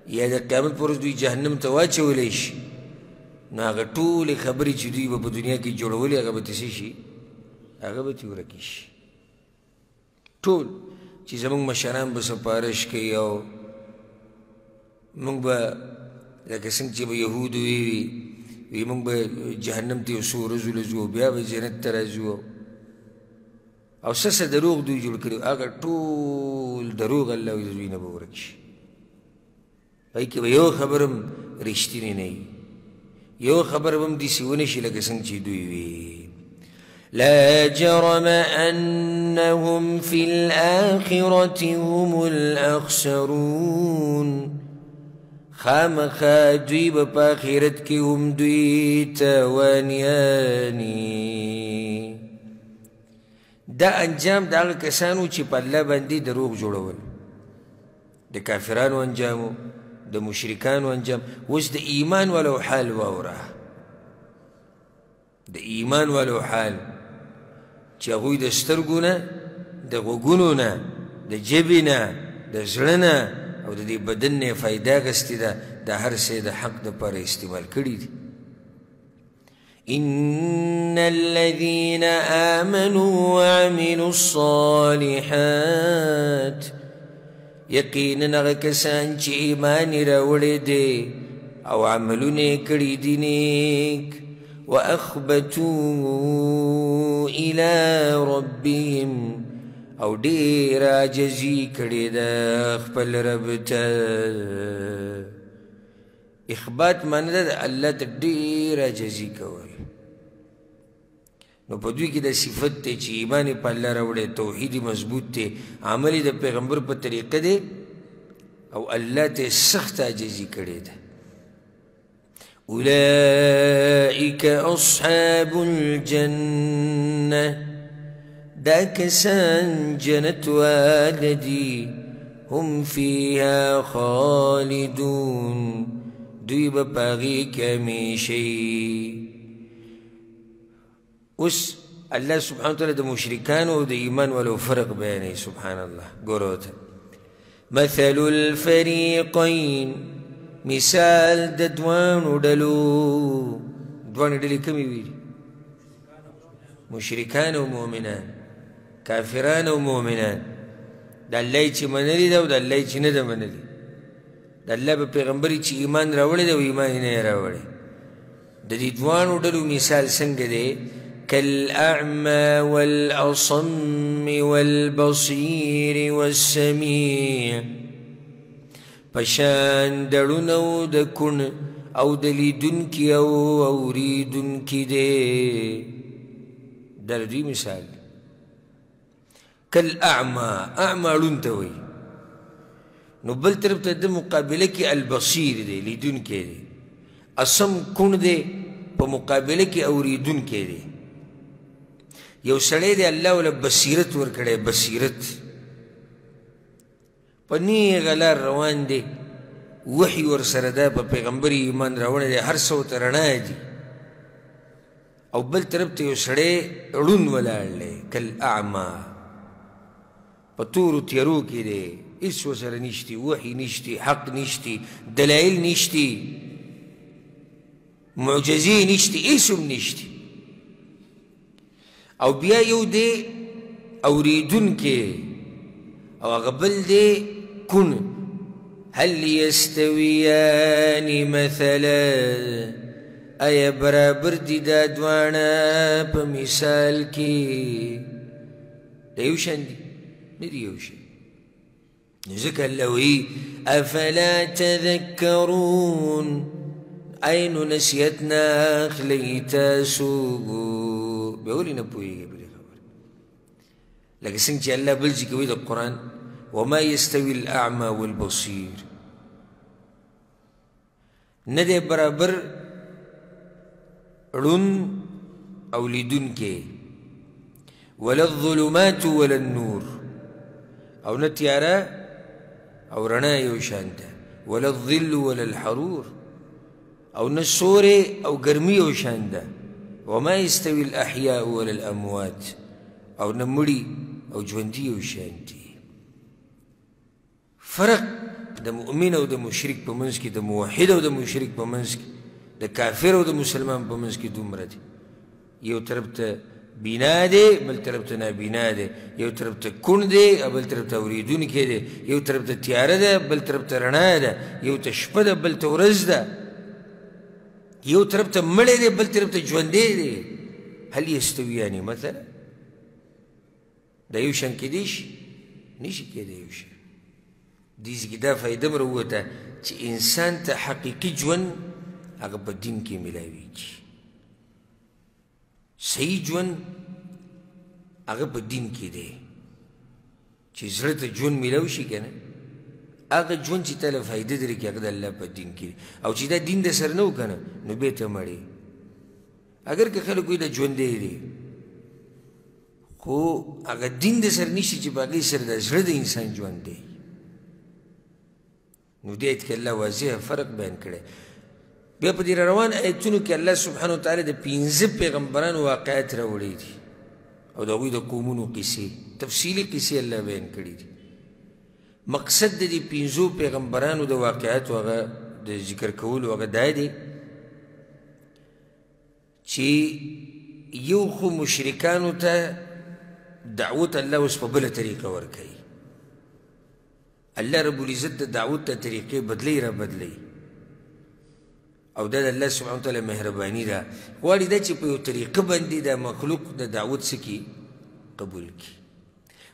یا د قیامت پر ورځ دوی جهنم ته واچولی شي، نو هغه ټولې خبرې چې دوی به په دنیا کې جوړولې هغه به ته څه شي؟ هغه به ترې ورکې شي. ټول چې زموږ مشران به سپارش کوي او موږ به لکه څنګه چې به یهودو وی موږ به جهنم ته یو څو ورځو له ځو، بیا به جنت ته راځو، او څه دروغ دوی جوړ کړي، هغه ټول دروغ الله وایي د دوی نه به ورک شي. پای کې به یو خبر هم رښتینی نه وي، یو خبر به هم داسې ونه شي لکه څنګه چې دوی وي. لا جرم أنهم في الآخرة هم الأخسرون، خامخا دوی به په آخرت کې هم دوی تاوانیاني. دا انجام د هغه کسانو چې په الله باندې دروغ جوړول، د کافرانو انجامو، د مشرکانو انجام. اوس د ایمان والو حال واوره، د ایمان والو حال چې هغوی د سترګو نه، د غوږونو نه، د ژبې نه، د زړه نه او د دې بدن نه یې فایده اخیستې ده، دا هر څه د حق دپاره استعمال کړي دي. إن الذين آمنوا وعملوا الصالحات، یقینا هغه کسان چې ایمان یې راوړی دی او عملونه یې کړي دي نیک. وأخبتوا إلى ربهم، او ډېر عاجزي کړې ده خپل رب ته. اخبات معنی ده د الله ته ډېر عاجزي کول. نو په دوی کې دا صفت دی چې ایمان یې په الله راوړی، توحید یې مضبوط دی، عمل یې د پیغمبر په طریقه دی، او الله ته یې سخت عاجزي کړې ده. أولئك أصحاب الجنة، دا کسان جنت والدی، هم فيها خالدون، دوی به په هغې کې همیشئ. اوس الله سبحانه وتعالی د مشرکانو او د ایمان والو فرق بیانوي. سبحان الله. ګوره ته مثل الفریقین، مثال د دوانو ډلو. دوانې ډلې کومې وي؟ مشرکان او مؤمنان، کافران او مؤمنان. د الله چې منلي ده او د الله چې نه ده منلي. د الله په پیغمبر چې ایمان راوړی ده او ایمان یې نه راوړی. د دې دوانو ډلو مثال څنګه دی؟ كالأعمى والأصم والبصير والسميع، پشان دړونو د کون او د لیدونکي او اوریدونکي دی. دا دوی مثال. كالأعمى، اعمى ړوند ته وایي. نو بل طرف ته د مقابله کې البصیر دی، لیدونکی دی. اصم کون دی، په مقابله کې اوریدونکی دی. یو سړی دی الله ولا بصیرت ورکړی، بصیرت په نیغه لار روان دی وحي ورسره ده په پیغمبر ایمان راوړی دی هر څه ورته رڼا دي او بل طرف ته یو سړی ړوند ولاړ دی کالاعما په تورو تیارو کې دی هېڅ ورسره نشتي وحي نشتي حق نشتي دلایل نشتي معجزې نشتي هېڅ هم نشتي او بیا یو دی اورېدونکی او هغه بل دی کون هل یستویان مثلا آیا برابر دي دا دواړه په مثال کې د یو شان دي نه دي یو شان نو ځکه الله وایي افلا تذکرون ای نو نصیحت نه اخلئ تاسو بیا ولې نه پوهېږئ په دې خبره لکه څنګه چې الله بل ځای کې وایي د قرآن وما يستوي الأعمى والبصير ندے برابر ړوند او لیدونکی ولا الظلمات ولا النور او نه تیاره او رڼا یو شان ده ولا الظل ولا الحرور او نه سوری او ګرمي یو شان ده وما يستوي الأحياء ولا الأموات او نه مړي او ژوندي یو شان دي فرق د مؤمن او د مشرک په منځ کې د موحد او د مشرک په منځ کې د کافر او د مسلمان په منځ کې دومره دي یو طرف ته بینا دی بل طرف ته نابینا دی یو طرف ته کون دی او بل طرف ته اورېدونکی دی یو طرف ته تیاره ده بل طرف ته رڼا ده یو ته شپه ده بل ته ورځ ده یو طرف ته مړی دی بل طرف ته ژوندی دی هل یستویانې مثلا دا یو شان کیدی شي نشي کیدی یو شان دې کې دا فایده م راووته چې انسان ته حقیقي ژوند هغه په دین کې میلاویږي صحیح ژوند هغه په دین کې دی چې زړه ته ژوند میلاو شي که نه هغه ژوند چې تاله فایده درکړي هغه د الله په دین کې دی او چې دا دین د سر نه و که نه نو بیا ته مړې اگر که خلک وایي دا ژوندی دی خو هغه دین د سر نشي چې په هغې سره د زړه د انسان ژوند دی نو دې آیت کې الله واضح فرق بیان کړی بیا په دې روان آیتونو کې الله سبحانه وتعالی د 15 پیغمبرانو واقعات راوړي دي او د هغوی د قومونو قصې تفصیلي قصې الله بیان کړي دي مقصد د دې 15 پیغمبرانو د واقعاتو هغه د ذکر کولو هغه دا دی چې یو خو مشرکانو ته دعوت الله اوس په بله طریقه ورکوي الله رب العزت د دعوت ته طریقې بدلی را بدلی او دا د الله سبحانه وتعالی مهرباني ده غواړي دا چې په یو طریقه باندې د مخلوق د دعوت څه کي قبول کړي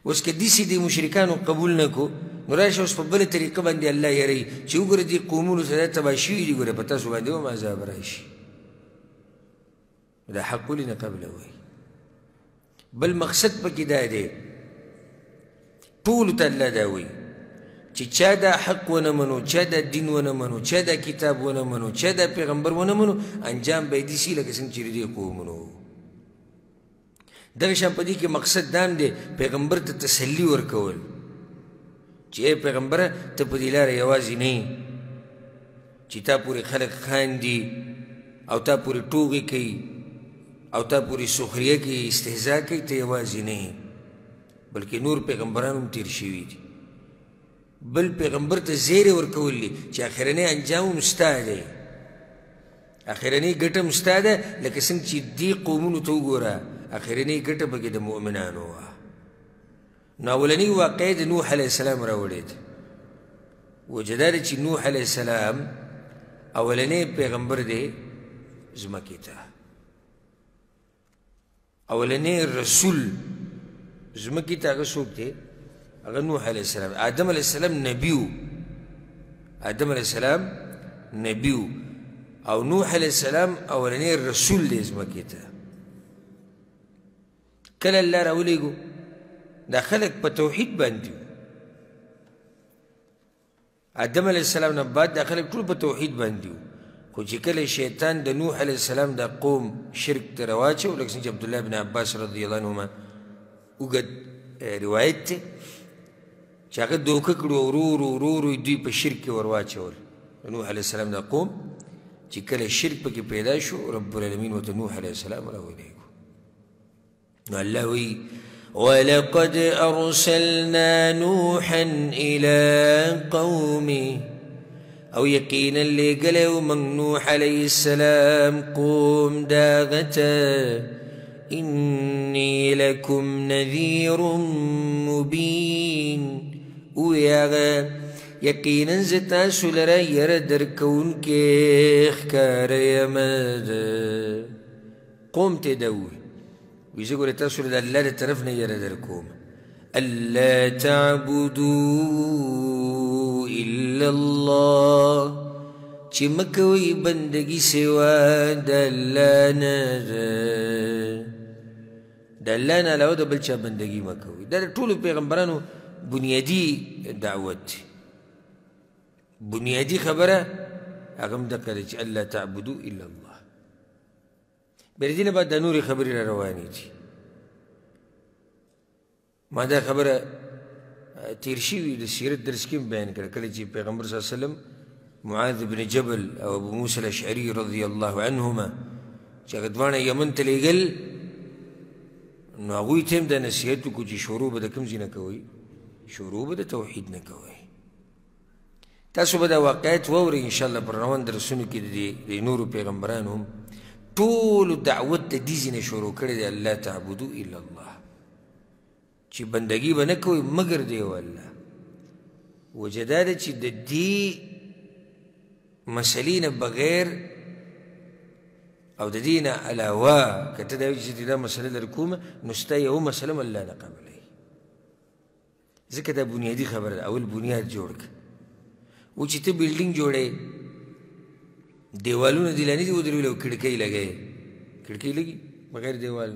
اوس که داسې د مشرکانو قبول نه کړو نو راشه اوس په بله طریقه باندې الله یروي چې وګوره دې قومونو ته دا تباه شوي دي ګوره په تاسو باندې هم عذاب راشي دا حق ولې نه قبلوئ بل مقصد پکې دا دی ټولو ته الله دا وایي چې چا دا حق ونه منو چا دا دین ونه منو چا دا کتاب ونه منو چا دا پیغمبر ونه منو انجام به یې داسې لکه څنګه چې د دې قومونو دغه شان په دې کې مقصد دا هم دی پیغمبر ته تسلي ورکول چې ای پیغمبره ته په دې لاره یوازې نه یې چې تا پورې خلک خاندي او تا پورې ټوغې کوي او تا پورې سخریه کوي استهزا کوي ته یوازې نه یې بلکې نور پیغمبران هم تیر شوي دي بل پیغمبر ته زیری ورکول دي چې اخرنی انجام هم ستا دی اخرنی ګټه هم ستا ده لکه څنګه چې دې قومونو ته وګوره اخرنی ګټه پکې د مؤمنانو وه نو اولنی واقع د نوح علیه السلام راوړی ده وجه دا ده چې نوح علیه السلام اولنی پیغمبر دی ځمکې ته اولنی رسول ځمکې ته هغه څوک دی هغه نوح علیه السلام آدم علیه السلام نبی و آدم علیه السلام نبی و او نوح علیه السلام اولنی رسول دی ځمکې ته کله الله راولېږو دا خلک په توحید باندې و آدم علیه السلام نه بعد دا خلک ټول په توحید باندې و خو چې کله شیطان د نوح علیه السلام دا قوم شرک ته راواچو لکه څنګه چې عبدالله بن عباس رضی الله عنهما اوږد روایت دی چې هغه دوکه کړو ورو دوی په شرک کې ور واچول نوح علیه السلام دا قوم چې کله شرک پکې پیدا شو رب العالمین ورته نوح علیه السلام راولېږو نو الله وایي ولقد أرسلنا نوحا إلى قومه أو يقينا لقلوا من نوح عليه السلام قوم داغتا إني لكم نذير مبين وياغا يقينا زتاسو لرا يردر كون كيخ كار يمد قوم تدوي ويقول تاسو لرا لا ترفنا يردر كوم ألا تعبدوا إلا الله چې مکوي بندگی سوا د الله نه د الله نه علاوه د بل چا بندگی مکوي دا د ټولو پیغمبرانو بنیادي دعوت بنیادي خبره هغه هم دقه ده چې الله تعبدو الا الله بر دې نه بعد د نورې خبرې را روانې دي ما دا خبره تیر شوي د سیرت درس کې بیان کړه کله چې پیغمبر صلی الله علیه وسلم معاذ بن جبل او ابو موسى الاشعري رضی الله عنهما چې هغه دواړه یمن ته لیږل نو هغوی ته هم دا نصیحت وکړو چې شروع به د کوم ځای نه کوئ شروع به د توحید نه کوئ تاسو به دا واقعیت واورئ انشاءالله پر روان درسونو کې د نورو پیغمبرانو هم ټولو دعوت د دې ځای نه شروع کړی دی الله تعبدو الا الله چې بندگی به نه کوئ مګر دی و الله وجه دا ده چې د دې مسلې نه بغیر او د دې نه علاوه که ته دا وایي چې دا مسله در کومه نو ستا یوه مسله هم الله نه قبلوي ځکه دا بنیادي خبره ده اول بنیاد جوړ کړه و چې ته بلډینګ جوړې دیوالونه دې لانې دي ودرولې او کړکۍ لګوې کړکۍ لګي بغیر دیوال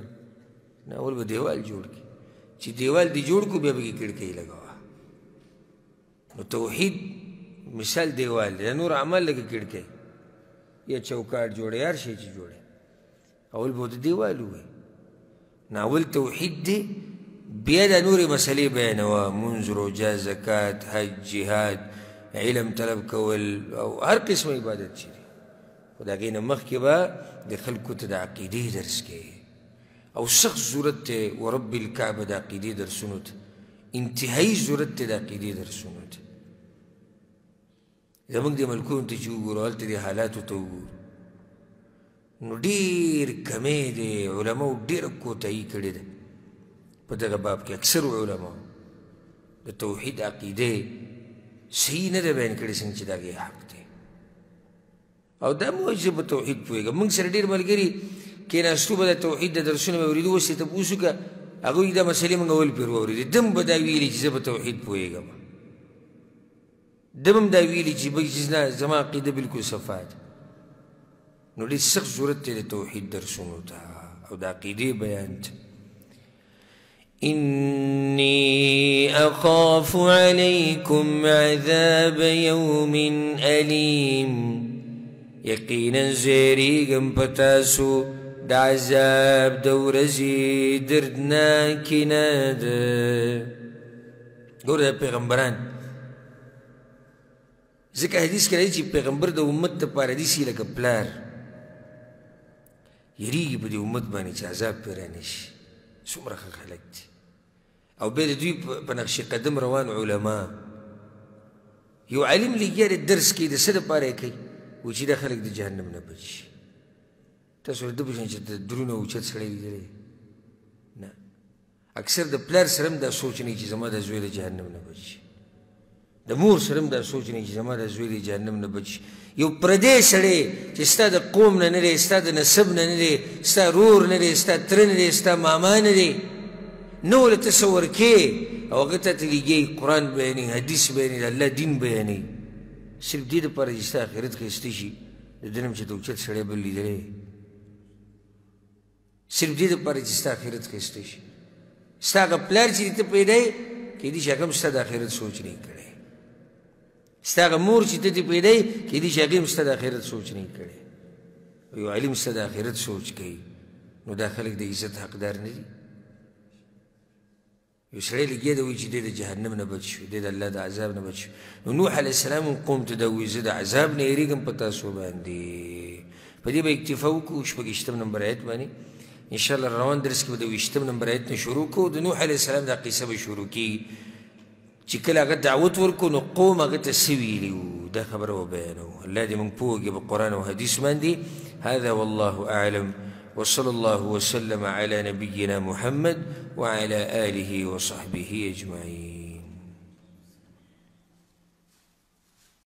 نه اول به دیوال جوړ کړي چې دیوال دې جوړ کړو بیا به یې کړکۍ لګوه نو توحید مثال دیوال دی نور عمل لکه کړکۍ یا چوکاټ جوړه هر شی چې جوړه اول به د دیوال ووایي نو اول توحید دی بیا د نورې مسلې بیانوه منځ روژه زکات حج جهاد علم طلب کول او هر قسم عبادت چې دی خو د هغې نه مخکې به د خلکو ته د عقیدې درس کوي او سخت ضرورت دی ورب الکعبه د عقیدې درسونو ته انتهایي ضرورت دی د عقیدې درسونو ته زموږ د ملکونو ته چې وګورو هلته د حالاتو ته وګورو نو ډېر کمی دی علماو ډېره کوتاهي کړې ده په دغه باب کې اکثرو علماو د توحید عقیدې صحیح نه ده بیان کړې څنګه چې د هغې حق دی او دا مو وایي چې په توحید پوهېږم موږ سره ډېر ملګري کېناستو به د توحید د درسونه به اورېدو اوس یې تپوس وکړه هغوی دا مسلې موږ اول پرې واورېدې دم به دا ویلي چې زه په توحید پوهېږم دم هم دا ویلي چې بل چیز نه زما عقیده بلکل صفا ده نو ډېر سخت ضرورت دی د توحید درسونو ته او د عقیدې بیان ته إني أخاف عليكم عذاب يوم أليم يقينا زيريغم پتاسو دا عذاب دورزي دردناکی ناده گور دا پیغمبران ځکه حدیث کې راځي چې پیغمبر د امت دپاره داسې لکه پلار یریږي په دې امت باندې چې عذاب پرې رانشي څومره ښه خلک دي او بیا د دوی په نقش قدم روان علما یو عالم لګیا دی درس کوي د څه دپاره یې کوي و چې دا خلک د جهنم نه بچ شي تاسو ده پوښتنه چې درونه اوچت سړی لیدلی نه اکثر د پلار سره هم دا سوچ نه چې زما د زوی د جهنم نه بچ شي د مور سره هم دا سوچ نه چې زما د زوی د جهنم نه بچ شي یو پردی سړی چې ستا د قوم نه نه دی ستا د نسب نه نه دی ستا رور نه دی ستا تره نه دی ستا ماما نه دی نو له تصور کې او هغه ته ته لګیږي قرآن بیانوي حدیث بیانوي د الله دین بیانوي صرف دې دپاره چې ستا آخرت ښایسته شي د ده نه هم چې د اوچت سړی بل لیدلی صرف دې دپاره چې ستا آخرت ښایسته شي ستا هغه پلار چې ته پیدا یې کیدای شي هغه هم ستا د آخرت سوچ نه یې کړی ستا هغه مور چې ته دې پیدا یې کیدای شي هغې هم ستا د آخرت سوچ نه یې کړی او یو عالم ستا د آخرت سوچ کوي نو دا خلک د عزت حقدار نه دي یو سړی لګیا دی وایي چې دی د جهنم نه بچ شو دی د الله د عذاب نه بچ شو نو نوح علیه السلام هم قوم ته دا وایي زه د عذاب نه یېرېږم په تاسو باندې په دې به اکتفا وکړو شپږ نمبر آیت باندې انشاءالله روان درس کې به د 20 نمبر آیت نه شروع کړو د نوح علیه السلام دا قصه به شروع کېږي چې کله هغه دعوت ورکړو نو قوم هغه ته څه ویلي وو دا خبره وبیانو الله دې موږ پوه کړي په قرآن او حدیث باندې هذا والله أعلم وصلى الله وسلم على نبينا محمد وعلى آله وصحبه أجمعين